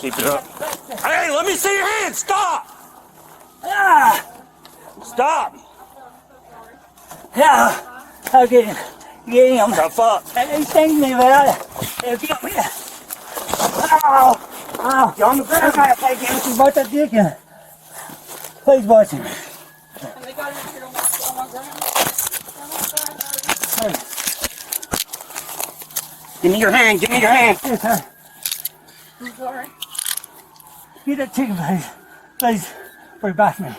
Keep it up. Hey, let me see your hands. Stop. Stop. Yeah. I'll get him. Get him. Tough up. He stings me, man. Get me. Oh. You on the ground? I can't get him. Watch that chicken. Please watch him. And they got him here on my ground. Give me your hand. Give me your hand. Yes, sir. I'm sorry. Get that chicken, please. Please. Bring it back to me.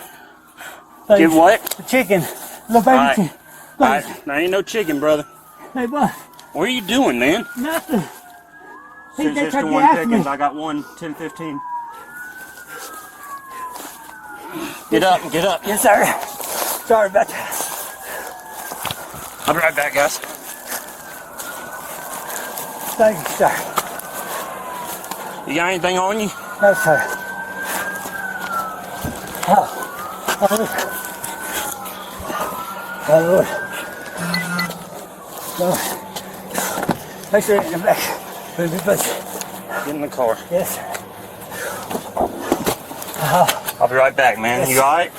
Please. Give what? The chicken. Little baby All right. chicken. All right. There ain't no chicken, brother. Hey, what? What are you doing, man? Nothing. He Since they it's tried the to one ask me. Pickens, I got one 10-15. Get up, get up. Yes, sir. Sorry about that. I'll be right back, guys. Thank you, sir. You got anything on you? No, sir. Oh. Oh, Lord. Lord. Make sure it's in the back. Please. Get in the car. Yes, sir. I'll be right back, man. Yes. You all right?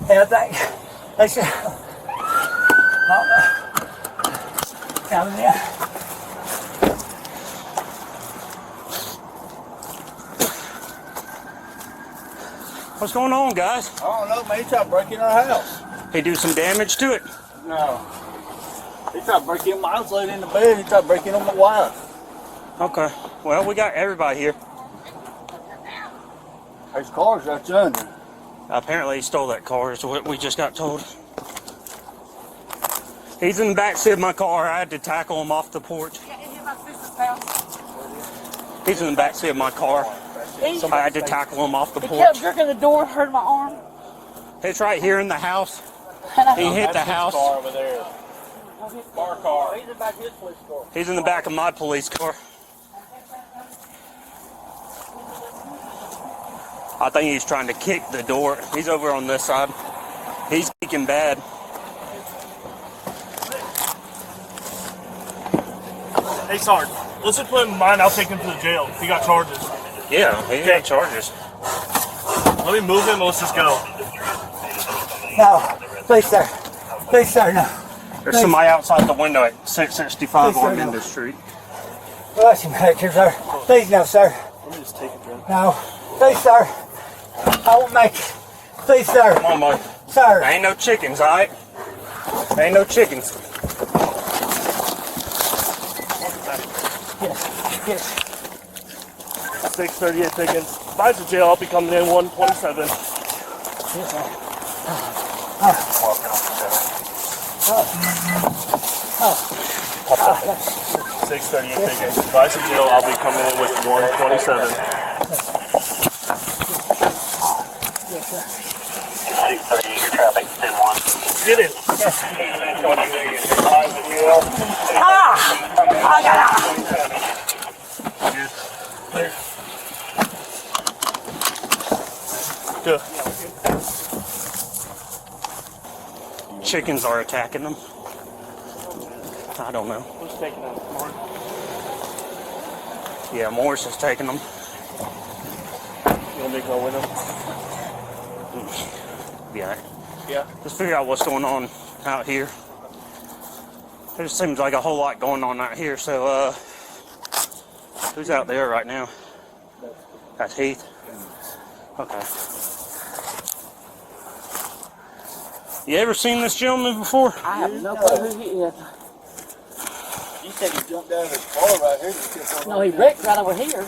Yeah, thanks, sir. Down there. What's going on, guys? I don't know, man. He tried to break in our house. He do some damage to it? No. He tried to break in my house, laid in the bed. He tried to break in on my wife. Okay. Well, we got everybody here. His car's right under. Apparently he stole that car, is what we just got told. He's in the back seat of my car. I had to tackle him off the porch. Yeah, it's in my sister's house. He's in the back seat of my car. He I had to tackle him off the kept porch. jerking the door, hurt my arm. It's right here in the house. And He hit the house. Car over there. Car. He's in the back of his police car. He's in the back of my police car. I think he's trying to kick the door. He's over on this side. He's kicking bad. Hey, Sarge, let's just put him in mine. I'll take him to the jail. He got charges. Yeah, he got charges. Let me move him and let's just go. No. Please, sir. Please, sir, no. There's somebody outside the window at 665 Please, on sir, no. Mendez Street. Watch him back here, sir. Please, no, sir. Let me just take it, Jim. No. Please, sir. I won't make it. Please, sir. Come on, boy. Sir. There ain't no chickens, alright? There ain't no chickens. Yes. 638 Pickens. By the jail, I'll be coming in 127. Yes, sir. 638 Pickens. By the jail, I'll be coming in with 127. Yes, sir. 638 traffic, 10-1. Get in. I got it. Clear. Good. Chickens are attacking them. I don't know. Who's taking out Mark? Yeah, Morris is taking them. You want me to go with him? Yeah. Yeah. Just figure out what's going on out here. There just seems like a whole lot going on out here, so who's out there right now? That's Heath. Okay. You ever seen this gentleman before? I have no clue who he is. You said he jumped out of his car right here. No, he wrecked right over here.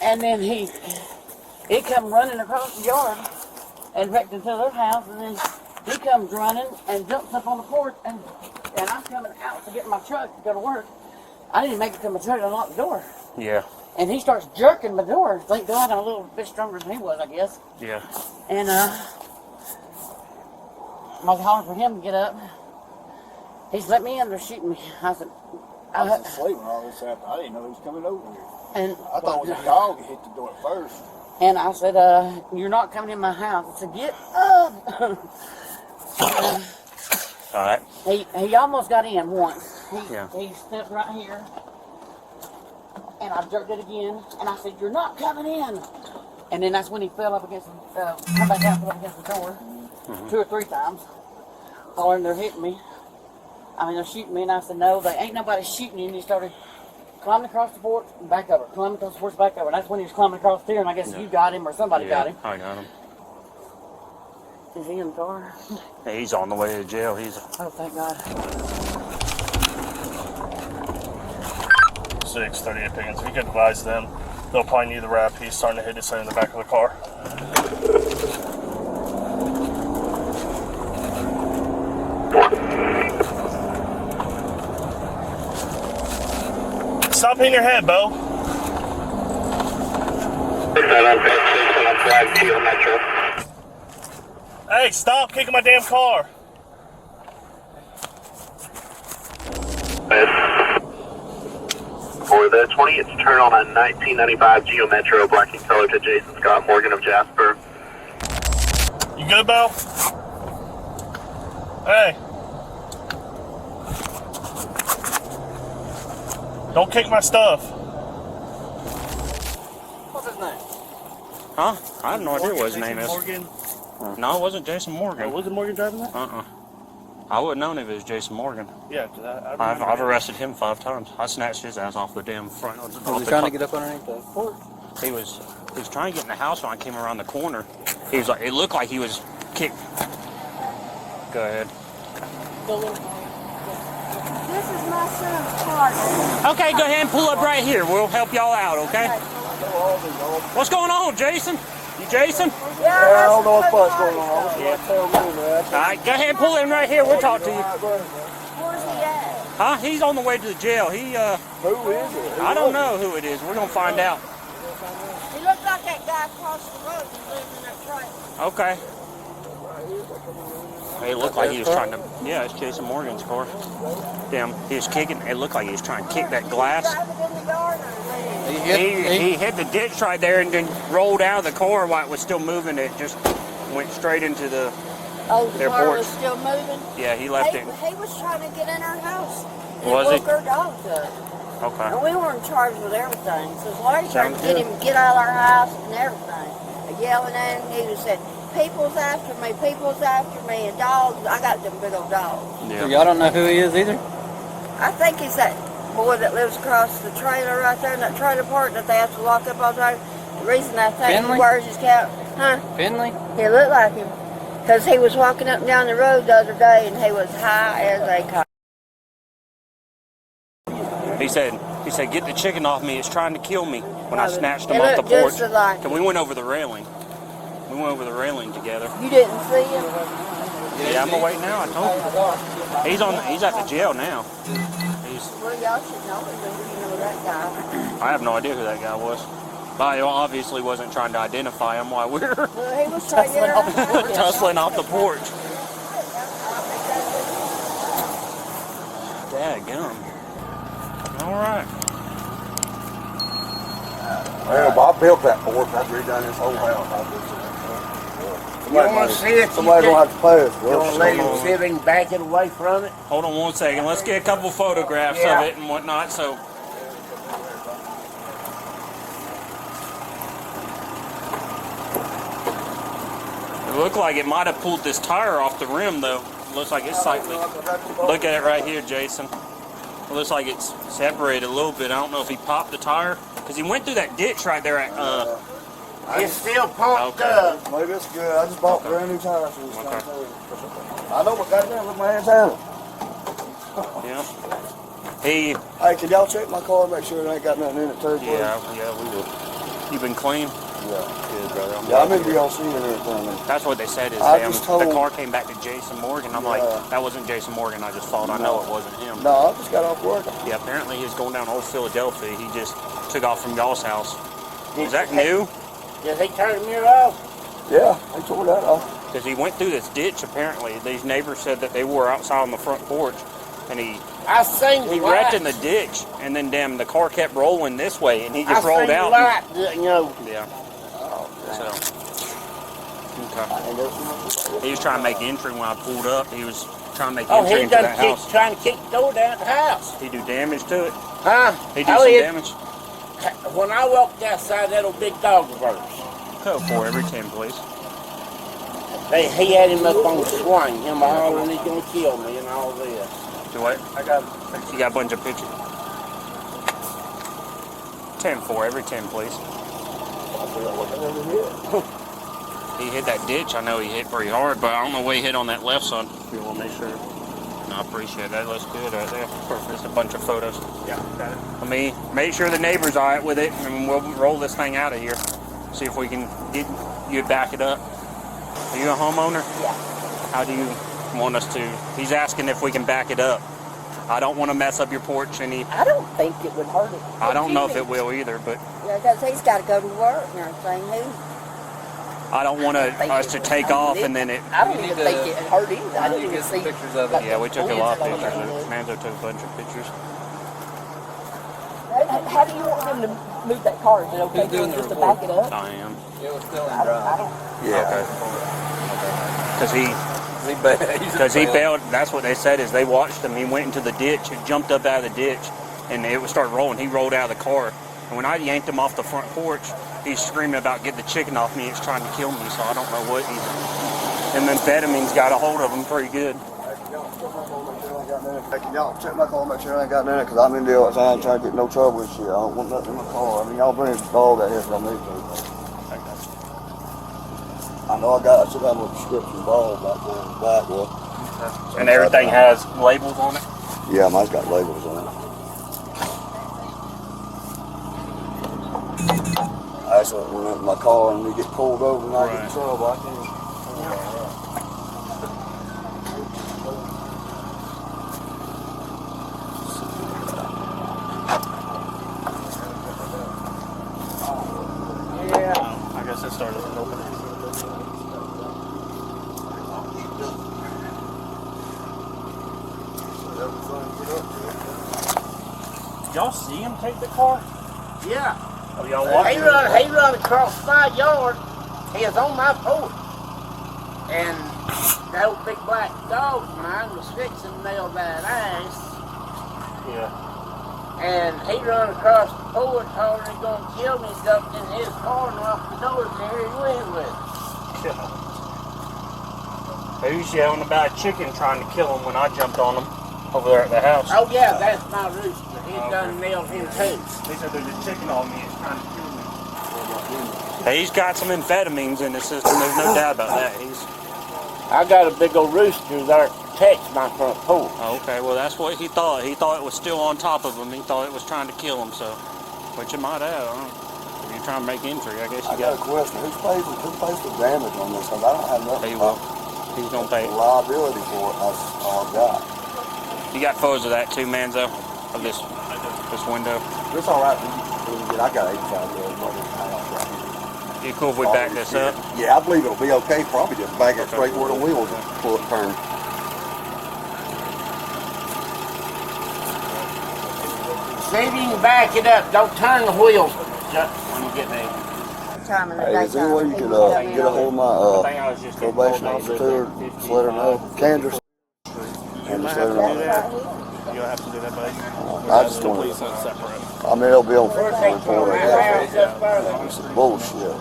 And then he come running across the yard and wrecked into their house, and then he comes running and jumps up on the porch, and I'm coming out to get my truck to go to work. I didn't make it to my truck to unlock the door. Yeah. And he starts jerking my door. Thank God I'm a little bit stronger than he was, I guess. Yeah. And I was hollering for him to get up. He's let me in, they're shooting me. I said, I was asleep when all this happened. I didn't know he was coming over here. and I thought it was a dog that hit the door at first. And I said, you're not coming in my house. I said, get up. All right. He almost got in once. Yeah. He stepped right here. And I jerked it again, and I said, "You're not coming in." And then that's when he fell up against come back out, fell up against the door 2 or 3 times. Hollering, they're hitting me. I mean, they're shooting me, and I said, "No, they ain't nobody shooting you." And he started climbing across the porch and back over, climbing across the porch, back over. And that's when he was climbing across there, and I guess you got him or somebody got him. I got him. Is he in the car? Hey, he's on the way to jail. Oh, thank God. 638 Pickens. If you could advise them, they'll probably need the wrap. He's starting to hit his head in the back of the car. Stop hitting your head, Bo. 6 on flag, Teal Metro. Hey, stop kicking my damn car. For the 20th turn on a 1995 Geo Metro, black and color to Jason Scott Morgan of Jasper. You good, Bo? Hey. Don't kick my stuff. What's his name? Huh? I have no idea what his name is. Morgan. No, it wasn't Jason Morgan. Was it Morgan driving that? I wouldn't known if it was Jason Morgan. Yeah, because I I've arrested him 5 times. I snatched his ass off the damn front. Was he trying to get up underneath the porch? He was trying to get in the house when I came around the corner. He was like, it looked like he was kicked. Go ahead. This is my son's car. Okay, go ahead and pull up right here. We'll help y'all out, okay? What's going on, Jason? You Jason? Yeah, I don't know what fuck's going on. All right, go ahead and pull in right here. We'll talk to you. Where's he at? Huh? He's on the way to the jail. Who is it? I don't know who it is. We're gonna find out. He looks like that guy across the road who's living in that trailer. Okay. It looked like he was trying to. Yeah, it's Jason Morgan's car. Damn, he was kicking. It looked like he was trying to kick that glass. Driving in the yard or He hit the ditch right there and then rolled out of the car while it was still moving. It just went straight into the. oh, the Their car porch. was still moving? Yeah, he left it. He was trying to get in our house. And Was he? woke our dogs up. Okay. And we were in charge with everything. So Larry tried Sounds to get good. him to get out of our house and everything. Yelling at him. He just said, people's after me, and dogs. I got them big old dogs. Yeah. Y'all don't know who he is either? I think he's that boy that lives across the trailer right there in that trailer park that they have to lock up all the time. The reason I think Finley? he wears his cap, Finley? he looked like him. Because he was walking up and down the road the other day and he was high as a kite. He said, get the chicken off me. It's trying to kill me. When I snatched him It off the looked porch. just like And we went over the railing. We went over the railing together. You didn't see him? Yeah, I'm awake now. I told you. He's at the jail now. Well, y'all should know him if you know that guy. I have no idea who that guy was. But I obviously wasn't trying to identify him while we were Well, he was trying to get out. tussling off the porch. Dadgum. All right. Well, I built that porch. I've redone this whole house. You want to see it? Somebody's going to have to pass. You want to let him sit and back it away from it? Hold on 1 second. Let's get a couple photographs of it and whatnot. So. It looked like it might have pulled this tire off the rim, though. Looks like it's slightly. Look at it right here, Jason. It looks like it's separated a little bit. I don't know if he popped the tire because he went through that ditch right there at. It's still pumped Okay. up. Maybe it's good. I just bought brand new tires. So I know what goddamn with my hands handle. Yeah. He. Hey, can y'all check my car? Make sure it ain't got nothing in it too, please? Yeah, we will. You been clean? Yeah. Good, brother. Yeah, I remember y'all seeing everything. That's what they said is I just told- the car came back to Jason Morgan. I'm like, that wasn't Jason Morgan. I just thought I know it wasn't him. No, I just got off work. Yeah, apparently he was going down Old Philadelphia. He just took off from y'all's house. Is that new? Did he turn the mirror off? Yeah, they tore that off. Because he went through this ditch, apparently. These neighbors said that they were outside on the front porch. And he wrecked in the ditch. And then, damn, the car kept rolling this way. And he just rolled out. Yeah. So. Okay. He was trying to make entry when I pulled up. He was trying to make entry into that house. Trying to kick the door down the house. He do damage to it? Huh? He do some damage? when I walked outside that old big dog of ours, Code 4 every 10, please. he had him up on the swing, him hollering he's gonna kill me and all this. Do what? You got a bunch of pictures. 10-4 every 10, please. He hit that ditch. I know he hit pretty hard, but I don't know where he hit on that left side. You want to make sure. No, I appreciate that. Looks good right there. Perfect. Just a bunch of photos. Yeah, got it. Let me make sure the neighbor's all right with it, and we'll roll this thing out of here. See if we can get you back it up. Are you a homeowner? Yeah. How do you want us to? He's asking if we can back it up. I don't want to mess up your porch any. I don't think it would hurt it. I don't know if it will either, but Yeah, because he's got to go to work and everything. I don't want us to take off and then it. I don't even think it would hurt either. I didn't even see pictures of it. Yeah, we took a lot of pictures. Manzo took a bunch of pictures. How do you want them to move that car? Is it okay for them just to back it up? I am. It was still in I drive. don't. Okay. Because he bailed. That's what they said is they watched him. He went into the ditch. He jumped up out of the ditch, and it would start rolling. He rolled out of the car, and when I yanked him off the front porch, he's screaming about get the chicken off me. It's trying to kill me. So I don't know what he's. And then amphetamines got a hold of him pretty good. Can y'all check my car, make sure I ain't got none, because I'm in there all the time trying to get no trouble and shit. I don't want nothing in my car. I mean, y'all bring the dog out here if I need to. I know I should have a prescription ball back there in the back, well. And everything has labels on it? Yeah, mine's got labels on it. That's what when I'm in my car and we get pulled over and I get in trouble, I can't. I guess it started opening. Y'all see him take the car? Yeah. Oh, y'all He watching? run across my yard. He was on my porch. And that old big black dog of mine was fixing to nail that ass. Yeah. And he run across the porch, hollering he's gonna kill me, jumped in his car and locked the doors there and went with it. He was yelling about a chicken trying to kill him when I jumped on him over there at the house. Oh yeah, that's my rooster. He done nailed him too. He said there's a chicken on me, it's trying to kill me. Hey, he's got some amphetamines in his system, there's no doubt about that. I got a big old rooster there to protect my front porch. Okay, well that's what he thought. He thought it was still on top of him. He thought it was trying to kill him, so. Which it might have, I don't know. If you're trying to make entry, I guess you I got a question. Who pays the damage on this? Because I don't have nothing. He will. He's gonna pay. Liability for it, that's all I've got. You got photos of that too, Manzo? Of this window? It's all right. I got 85 years old. You cool if we back this up? Yeah, I believe it'll be okay. Probably just back it straight where the wheels pull it turn. See if you can back it up. Don't turn the wheels when you get there. Hey, is there any way you could get a hold of my probation officer, just let her know? Candace. And just let her know. You'll have to do that, buddy. I just want to. Separate. I mean, it'll be on report, I guess. It's bullshit.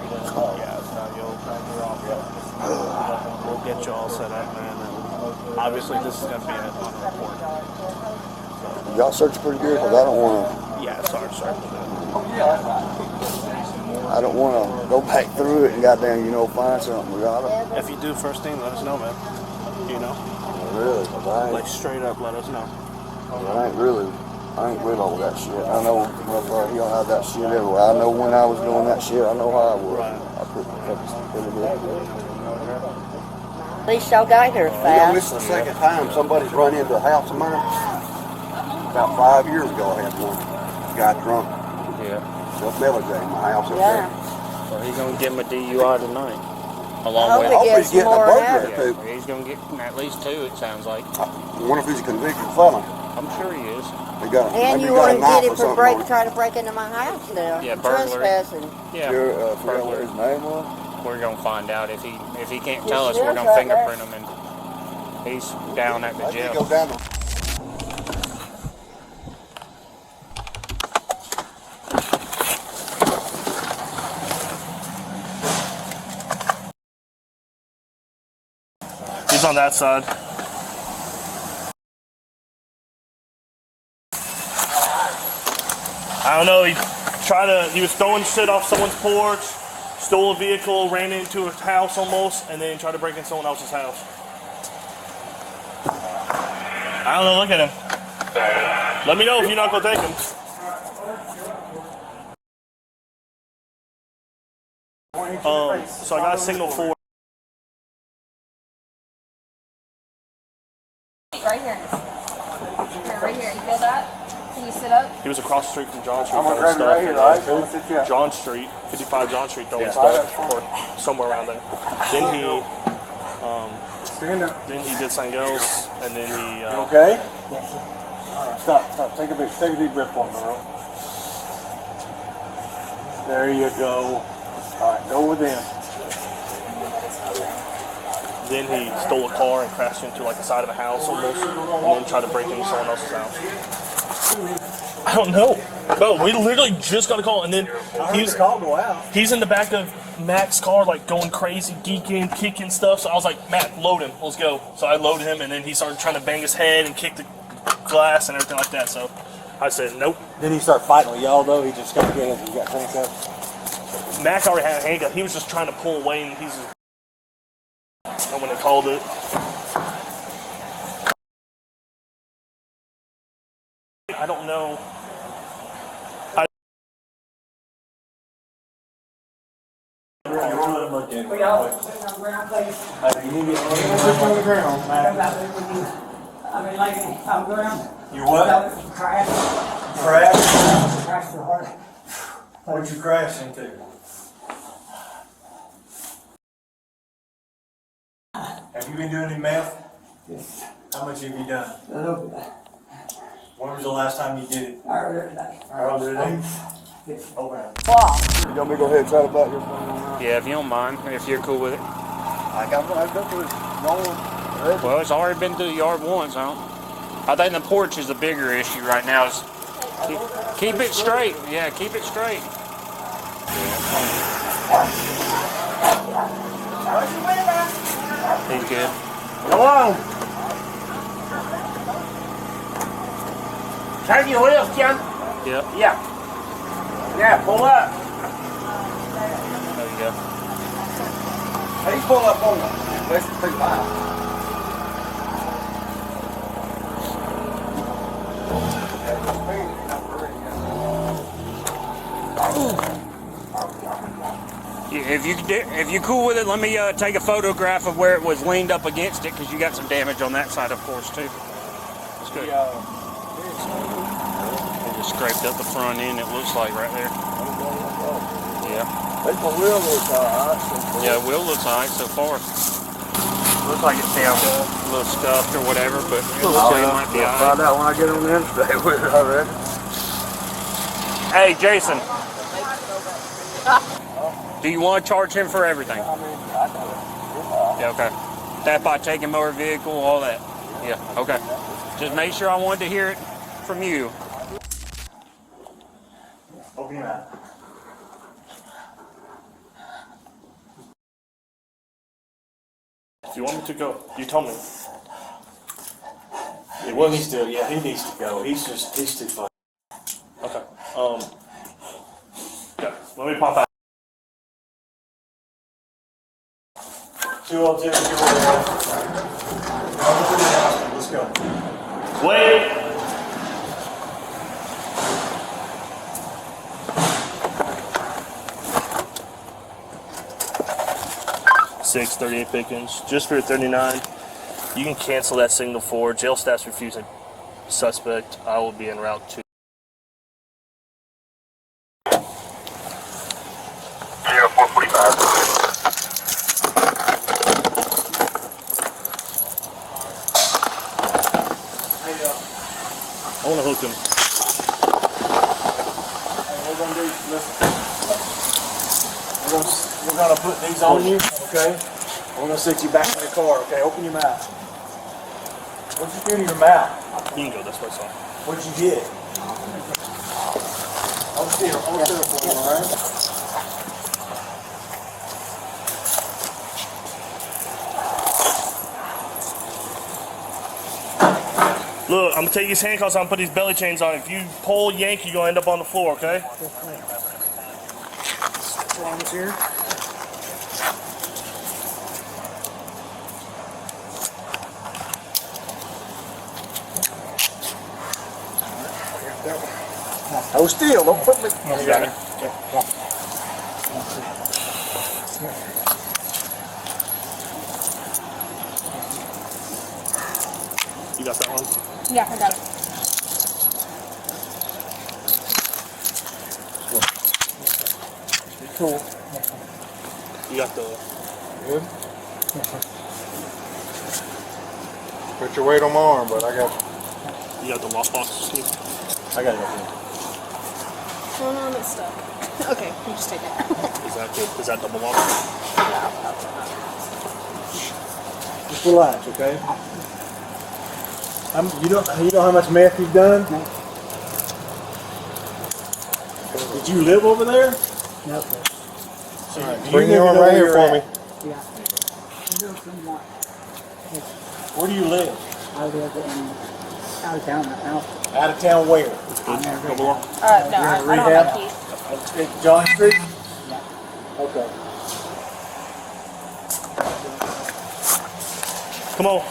We'll get you all set up, man. And obviously, this is going to be on a report. Y'all search pretty good, because I don't want to. Yeah, sorry. I don't want to go back through it and goddamn, find something. We got it. If you do first thing, let us know, man. You know? Really? 'Cause I Like straight up, let us know. ain't with all that shit. I know he don't have that shit everywhere. I know when I was doing that shit, I know how I was. I put it in. At least y'all got here fast. This is the second time somebody's run into a house of mine. About 5 years ago, I had one guy drunk. Yeah. Just melody in my house up Yeah. there. So he's going to give him a DUI tonight. I Along hope with. he Hope he's gets getting a more burglary out. too. He's going to get at least 2, it sounds like. I wonder if he's a convicted felon. I'm sure he is. He got, And maybe you he got want a to knife get or him for something. trying to break into my house now. Yeah, burglary. Trespassing. Yeah. Forgot what his name was. We're going to find out. If he can't tell us, Yes, we're going to fingerprint him, and he's down at the I did jail. go down to on that side. I don't know, he was throwing shit off someone's porch, stole a vehicle, ran into a house almost, and then tried to break in someone else's house. I don't know, look at him. Let me know if you're not gonna take him. So I got a signal for. Right here. Right here. You feel that? Can you sit up? He was across the street from John Street. I'm gonna grab it right here, right? John Street, 55 John Street, throwing stuff, or somewhere around there. Then he did something else, and then he. Okay. Stop. Take a deep breath for me, bro. There you go. All right, go with him. Then he stole a car and crashed into like the side of a house almost, and then tried to break into someone else's house. I don't know. Bro, we literally just got a call, and then he's in the back of Mac's car, like going crazy, geeking, kicking stuff. So I was like, Mac, load him. Let's go. So I loaded him, and then he started trying to bang his head and kick the glass and everything like that. So I said, nope. Then he started fighting with y'all, though. He just got hands and he got handcuffed. Mac already had a handcuff. He was just trying to pull away, and he's just. And when they called it. I don't know. You what? Crash? What'd you crash into? Have you been doing any meth? Yes. How much have you done? A little bit. When was the last time you did it? Earlier today. Earlier today? Yes. Okay. Wow. You want me to go ahead and try to back your phone? Yeah, if you don't mind, if you're cool with it. I've been through it. Well, it's already been through the yard once, I think the porch is the bigger issue right now. Is keep it straight. Yeah, keep it straight. He's good. Go on. Turn your wheels, Ken. Yep. Yeah. Yeah, pull up. There you go. Hey, pull up on me. Let's take five. If you cool with it, let me take a photograph of where it was leaned up against it, because you got some damage on that side, of course, too. That's good. They just scraped up the front end. It looks like right there. Yeah. The wheel looks alright. Yeah, the wheel looks alright so far. Looks like it's down a little scuffed or whatever, but it looks like it might be alright. Find out when I get on the interstate with it, I reckon. Hey, Jason. Do you want to charge him for everything? Yeah, okay. That by taking motor vehicle, all that? Yeah, okay. Just make sure I wanted to hear it from you. Open your mouth. If you want me to go, you tell me. He needs to go. He's too far. Okay. Yeah. Let me pop out. 202, 202. Let's go. Wait. $638 Pickens, just for 39. You can cancel that signal for jail staff's refusing suspect. I will be en route to. 0445. I want to hook him. Hey, we're gonna do, listen. We're gonna put these on you, okay? We're gonna sit you back in the car, okay? Open your mouth. What'd you do to your mouth? You can go this way, son. What'd you get? I'll steal for you, alright? I'm gonna take these handcuffs on and put these belly chains on. If you pull, yank, you're gonna end up on the floor, okay? Arms here. Hold still, don't put me. You got it. You got that one? Yeah, I got it. Cool. You got the... Good. Put your weight on my arm, but I got You got the lockbox? I got it up here. Oh no, it's stuck. Okay, you just take it. Is that good? Is that double lock? Just relax, okay? You know how much meth you've done? No. Did you live over there? No. Bring your arm right here for me. Yeah. Where do you live? I live in out of town right now. Out of town where? Double lock? No, I don't have a key. John Street? Okay. Come on.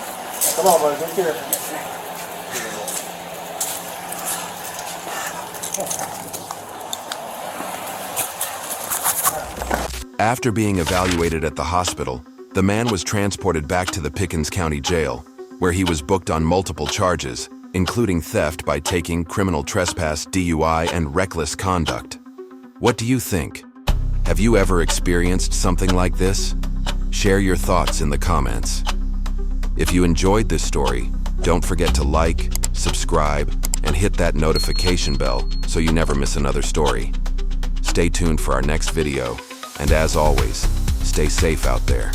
Come on, buddy. Get here. After being evaluated at the hospital, the man was transported back to the Pickens County Jail, where he was booked on multiple charges, including theft by taking, criminal trespass, DUI, and reckless conduct. What do you think? Have you ever experienced something like this? Share your thoughts in the comments. If you enjoyed this story, don't forget to like, subscribe, and hit that notification bell so you never miss another story. Stay tuned for our next video, and as always, stay safe out there.